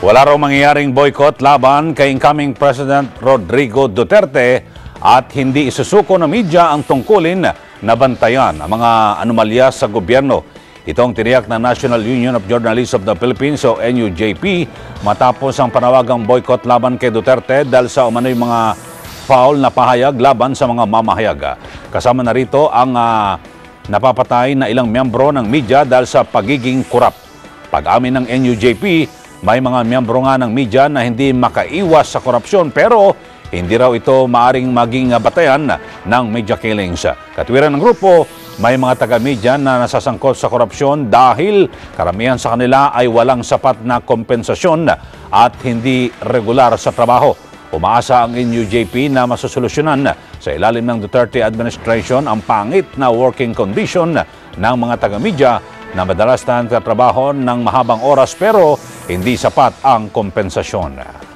Wala raw mangyayaring boycott laban kay incoming President Rodrigo Duterte at hindi isusuko ng media ang tungkulin na bantayan ang mga anomalya sa gobyerno. Itong tiniyak ng National Union of Journalists of the Philippines o NUJP matapos ang panawagang boycott laban kay Duterte dahil sa umano'y mga foul na pahayag laban sa mga mamahayag. Kasama na rito ang napapatay na ilang miyembro ng media dahil sa pagiging korap. Pag-amin ng NUJP, may mga miyembro nga ng media na hindi makaiwas sa korupsyon pero hindi raw ito maaring maging batayan ng media killings. Katwiran ng grupo, may mga taga-media na nasasangkot sa korupsyon dahil karamihan sa kanila ay walang sapat na kompensasyon at hindi regular sa trabaho. Umaasa ang NUJP na masusolusyonan sa ilalim ng Duterte administration ang pangit na working condition ng mga taga-media na madalas na trabaho ng mahabang oras pero hindi sapat ang kompensasyon.